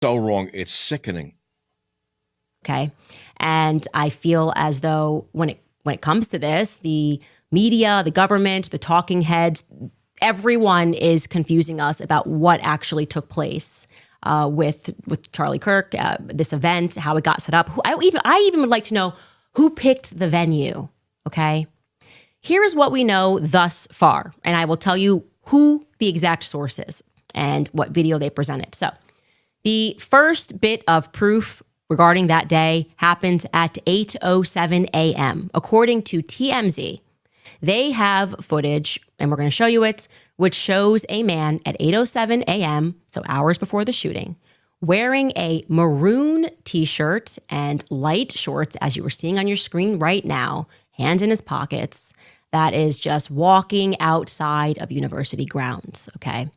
So wrong. It's sickening. Okay. And I feel as though when it comes to this, the media, the government, the talking heads, everyone is confusing us about what actually took place with Charlie Kirk, this event, how it got set up. I even would like to know who picked the venue. Okay. Here is what we know thus far, and I will tell you who the exact source is and what video they presented. So the first bit of proof regarding that day happened at 8:07 a.m. According to TMZ, they have footage, and we're going to show you it, which shows a man at 8:07 a.m., so hours before the shooting, wearing a maroon t-shirt and light shorts, as you were seeing on your screen right now, hands in his pockets, that is just walking outside of university grounds, okay?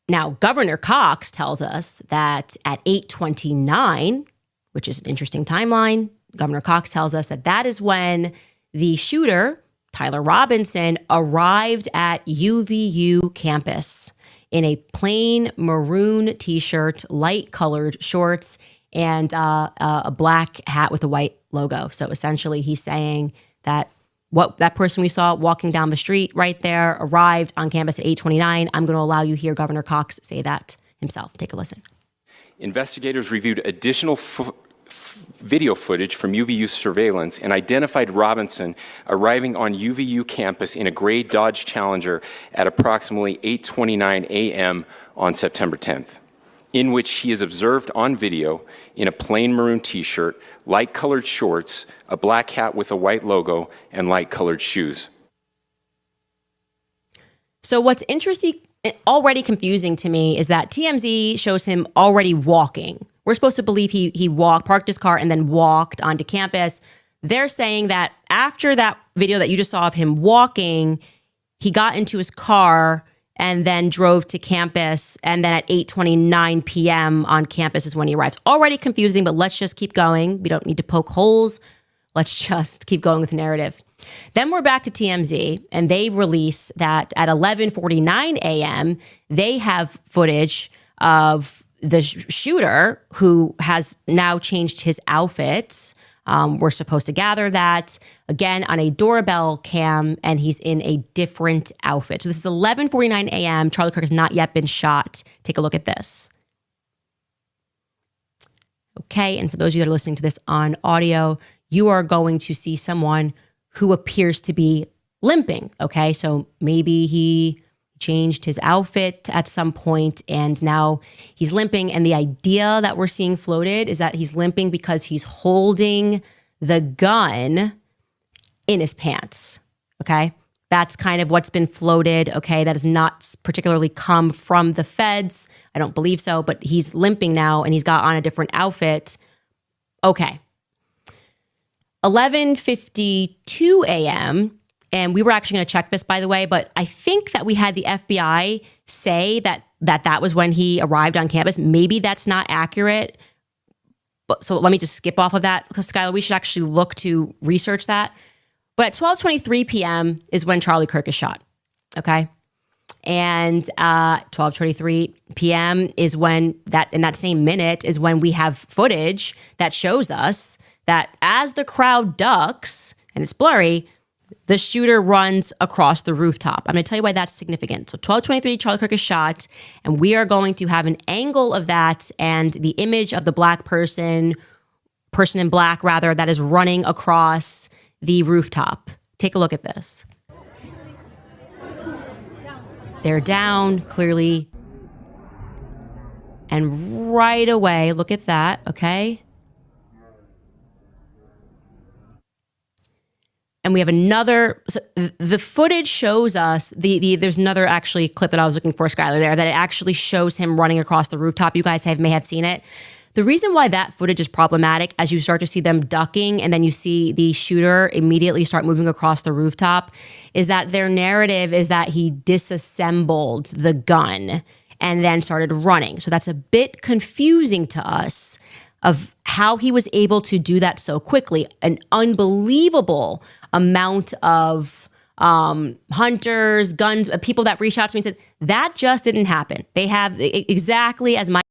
Now, Governor Cox tells us that at 8:29, which is an interesting timeline, Governor Cox tells us that that is when the shooter, Tyler Robinson, arrived at UVU campus in a plain maroon t-shirt, light-colored shorts, and a black hat with a white logo. So essentially, he's saying that what that person we saw walking down the street right there arrived on campus at 8:29. I'm going to allow you to hear Governor Cox say that himself. Take a listen. Investigators reviewed additional video footage from UVU surveillance and identified Robinson arriving on UVU campus in a gray Dodge Challenger at approximately 8:29 a.m. on September 10th, in which he is observed on video in a plain maroon t-shirt, light-colored shorts, a black hat with a white logo, and light-colored shoes. So what's interesting, already confusing to me, is that TMZ shows him already walking. We're supposed to believe he walked, parked his car, and then walked onto campus. They're saying that after that video that you just saw of him walking, he got into his car and then drove to campus, and then at 8:29 p.m. on campus is when he arrives. Already confusing, but let's just keep going. We don't need to poke holes. Let's just keep going with the narrative. Then we're back to TMZ, and they release that at 11:49 a.m., they have footage of the shooter who has now changed his outfit. We're supposed to gather that, again, on a doorbell cam, and he's in a different outfit. So this is 11:49 a.m. Charlie Kirk has not yet been shot. Take a look at this. Okay, and for those of you that are listening to this on audio, you are going to see someone who appears to be limping, okay? So maybe he changed his outfit at some point and now he's limping. And the idea that we're seeing floated is that he's limping because he's holding the gun in his pants, okay? That's kind of what's been floated, okay? That has not particularly come from the feds. I don't believe so, but he's limping now and he's got on a different outfit. Okay. 11:52 a.m., and we were actually going to check this, by the way, but I think that we had the FBI say that was when he arrived on campus. Maybe that's not accurate. But so let me just skip off of that because, Skylar, we should actually look to research that. But at 12:23 p.m. is when Charlie Kirk is shot, okay? And 12:23 p.m. is when in that same minute is when we have footage that shows us that as the crowd ducks, and it's blurry, the shooter runs across the rooftop. I'm going to tell you why that's significant. So 12:23, Charlie Kirk is shot, and we are going to have an angle of that and the image of the black person in black, rather, that is running across the rooftop. Take a look at this. They're down, clearly. And right away, look at that, okay? And we have another, so the footage shows us, there's another actually clip that I was looking for, Skylar, there, that it actually shows him running across the rooftop. You guys may have seen it. The reason why that footage is problematic, as you start to see them ducking and then you see the shooter immediately start moving across the rooftop, is that their narrative is that he disassembled the gun and then started running. So that's a bit confusing to us of how he was able to do that so quickly. An unbelievable amount of hunters, guns, people that reached out to me and said, that just didn't happen. They have exactly as my